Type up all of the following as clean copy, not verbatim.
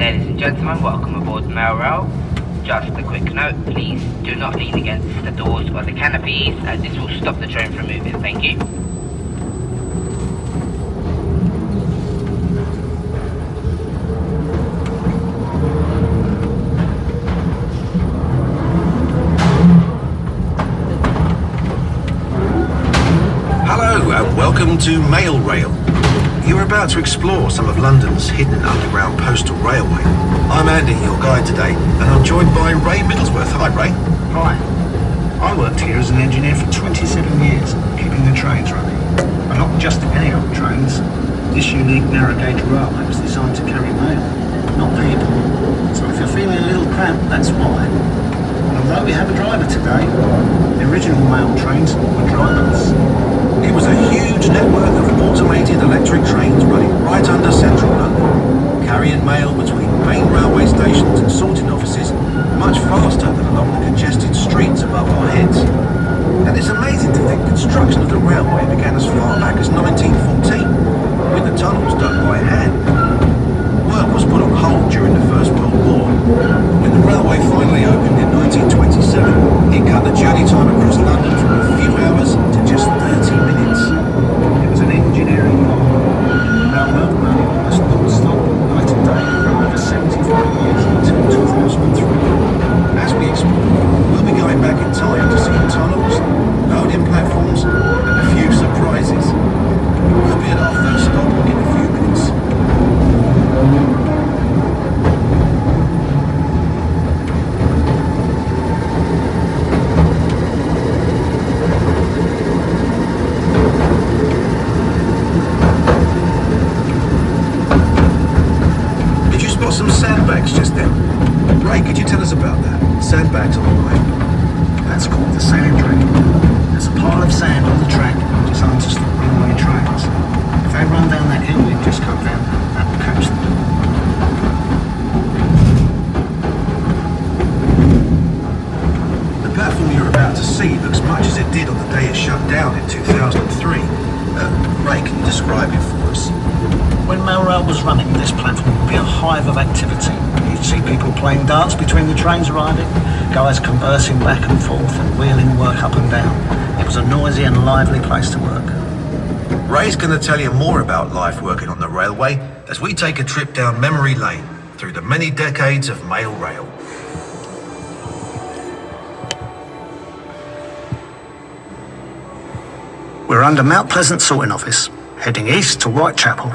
Ladies and gentlemen, welcome aboard Mailrail. Just a quick note, please do not lean against the doors or the canopies, as this will stop the train from moving. Thank you. Hello and welcome to Mailrail. You're about to explore some of London's hidden underground postal railway. I'm Andy, your guide today, and I'm joined by Ray Middlesworth. Hi, Ray. Hi. I worked here as an engineer for 27 years, keeping the trains running. But not just any old trains. This unique narrow gauge railway was designed to carry mail, not people. So if you're feeling a little cramped, that's why. And although we have a driver today, the original mail trains were driverless. It was a huge network of automated electric trains running right under central London, carrying mail between main railway stations and sorting offices much faster than along the congested streets above our heads. And it's amazing to think construction of the railway began as far back as 1914, with the tunnels done by hand. Work was put on hold during the First World War. When the railway finally opened in 1927, it cut the journey time across London from a few hours to just 30 minutes. It was an engineering marvel. Railway ran almost non-stop, night and day, for over 75 years until 2003. As we explore, we'll be going back in time to see tunnels, loading platforms, and a few surprises. We'll be at our first stop in a few minutes. Did you spot some sandbags just then? Ray, could you tell us about that? Sandbags on the line. That's called the sand track. There's a pile of sand on the track designed to stop railway trains. If they run down that hill we've just come down, that will catch them. The platform you're about to see looks much as it did on the day it shut down in 2003. Ray, can you describe it for us? When Mailrail was running, this platform would be a hive of activity. You'd see people playing darts between the trains arriving, guys conversing back and forth and wheeling work up and down. It was a noisy and lively place to work. Ray's going to tell you more about life working on the railway as we take a trip down memory lane through the many decades of Mailrail. We're under Mount Pleasant sorting office, heading east to Whitechapel.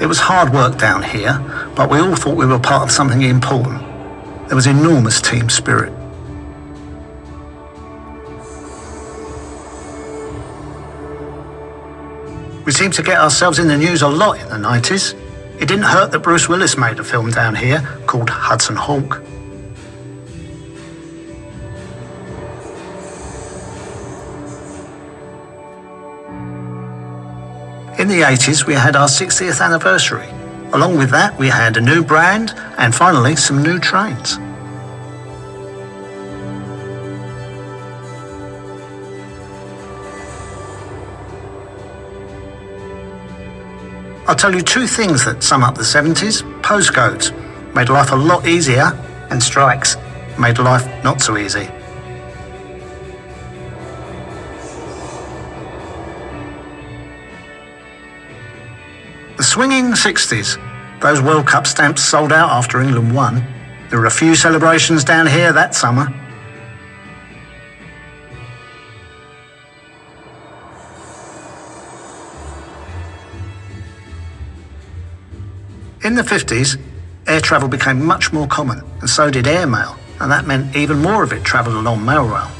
It was hard work down here, but we all thought we were part of something important. There was enormous team spirit. We seemed to get ourselves in the news a lot in the 90s. It didn't hurt that Bruce Willis made a film down here called Hudson Hawk. In the 80s, we had our 60th anniversary. Along with that, we had a new brand and finally some new trains. I'll tell you two things that sum up the 70s. Postcodes made life a lot easier, and strikes made life not so easy. The swinging 60s. Those World Cup stamps sold out after England won. There were a few celebrations down here that summer. In the 50s, air travel became much more common, and so did airmail, and that meant even more of it travelled along Mailrail.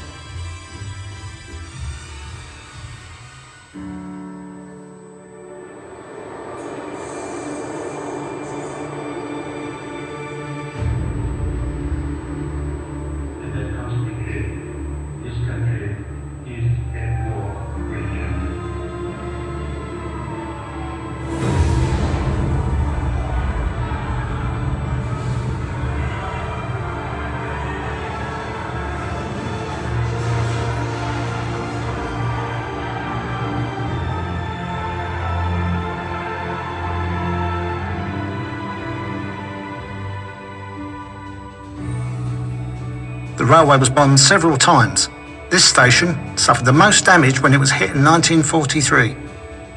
The railway was bombed several times. This station suffered the most damage when it was hit in 1943.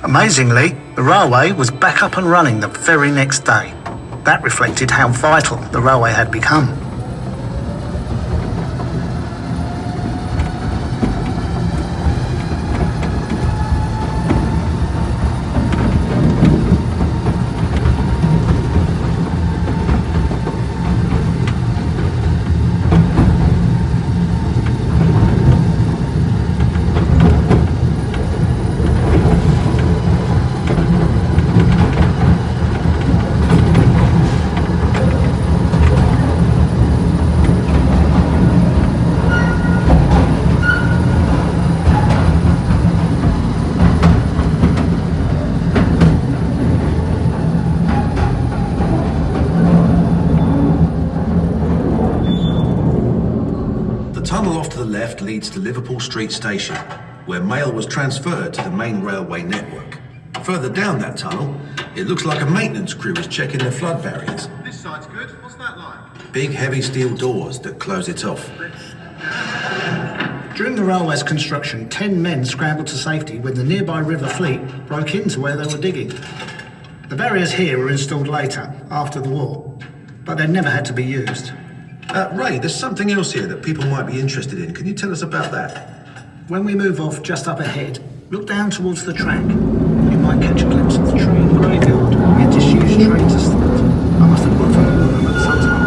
Amazingly, the railway was back up and running the very next day. That reflected how vital the railway had become. Leads to Liverpool Street Station, where mail was transferred to the main railway network. Further down that tunnel, it looks like a maintenance crew is checking the flood barriers. This side's good. What's that like? Big heavy steel doors that close it off. During the railway's construction, 10 men scrambled to safety when the nearby River Fleet broke into where they were digging. The barriers here were installed later, after the war, but they never had to be used. Ray, there's something else here that people might be interested in. Can you tell us about that? When we move off just up ahead, look down towards the track. You might catch a glimpse of the train graveyard where disused trains are stored. I must have looked for them at some time.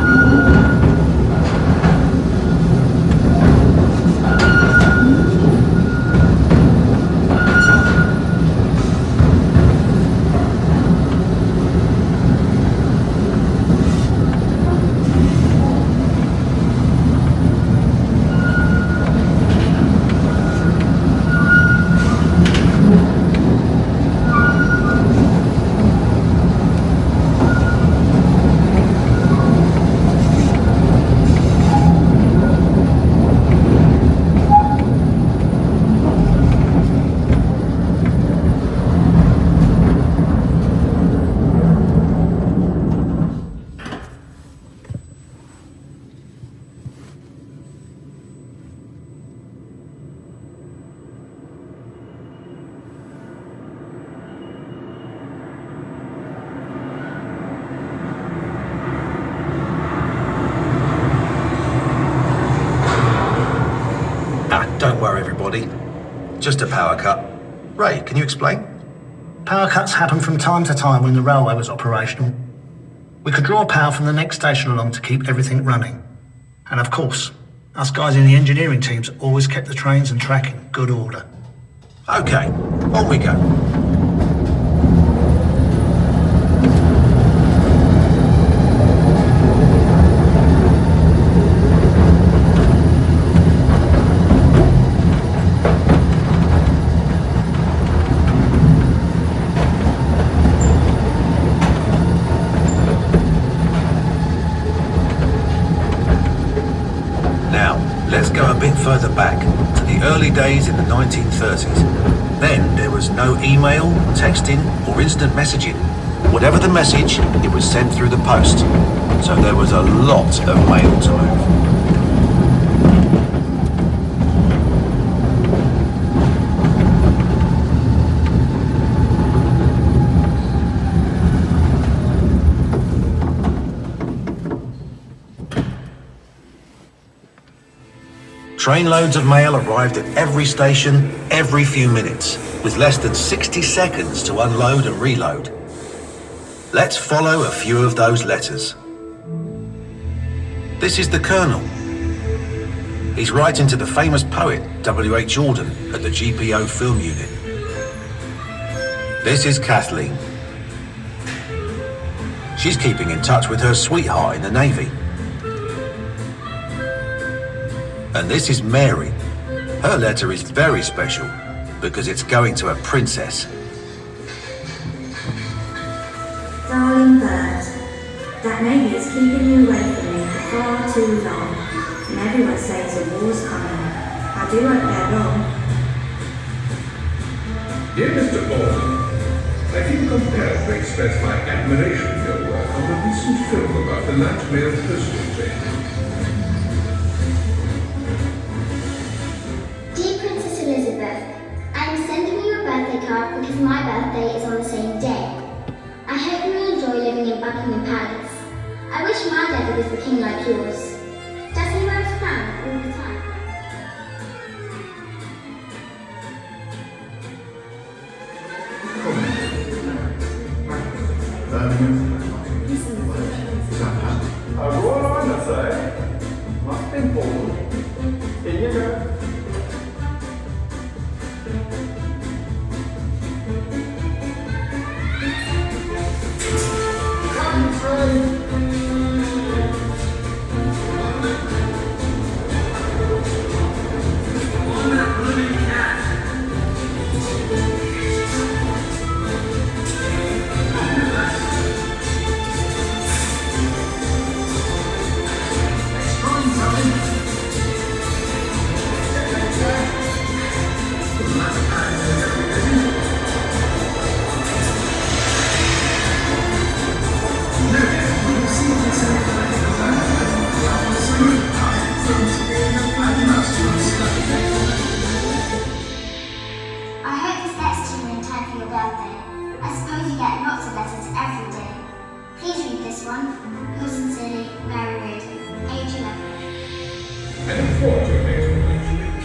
Don't worry, everybody. Just a power cut. Ray, can you explain? Power cuts happen from time to time when the railway was operational. We could draw power from the next station along to keep everything running. And of course, us guys in the engineering teams always kept the trains and track in good order. Okay, on we go. Further back to the early days in the 1930s. Then there was no email, texting or instant messaging. Whatever the message, it was sent through the post. So there was a lot of mail to move. Trainloads of mail arrived at every station, every few minutes, with less than 60 seconds to unload and reload. Let's follow a few of those letters. This is the Colonel. He's writing to the famous poet W.H. Jordan at the GPO Film Unit. This is Kathleen. She's keeping in touch with her sweetheart in the Navy. And this is Mary. Her letter is very special because it's going to a princess. Darling bird, that Navy is keeping you away from me for far too long, and everyone says a war's coming. I do hope they're wrong. Dear Mr. Baldwin, I feel compelled to express my admiration for your work on the recent film about the night mail postal train.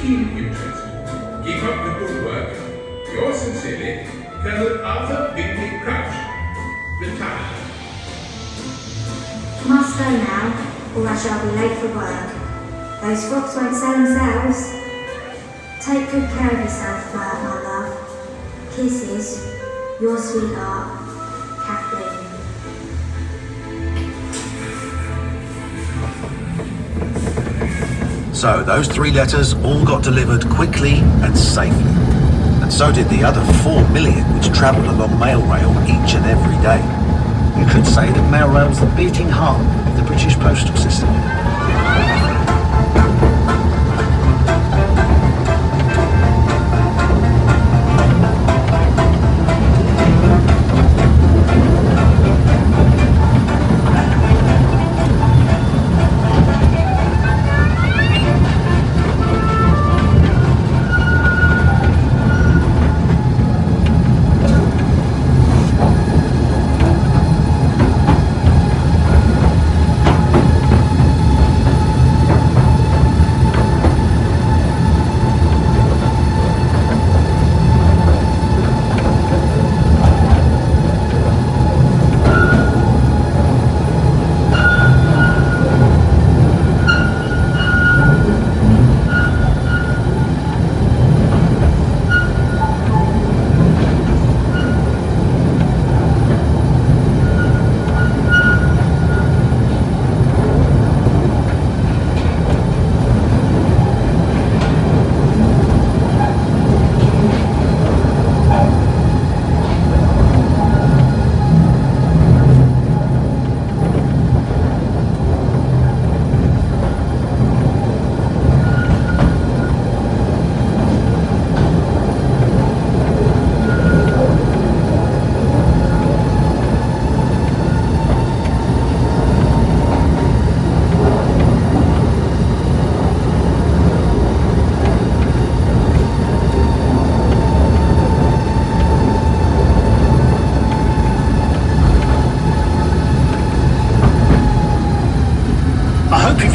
keen interest. Keep up the good work. Yours sincerely, Colonel Arthur Bingley Crouch, retired. Must go now, or I shall be late for work. Those frocks won't sell themselves. Take good care of yourself, Bert, my love. Kisses, your sweetheart, Kathleen. So those 3 letters all got delivered quickly and safely. And so did the other 4 million which travelled along mail rail each and every day. You could say that mail rail's the beating heart of the British postal system.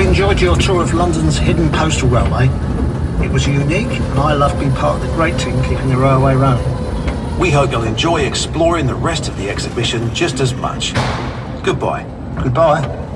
Enjoyed your tour of London's hidden postal railway. It was unique, and I love being part of the great team keeping the railway running. We hope you'll enjoy exploring the rest of the exhibition just as much. Goodbye. Goodbye.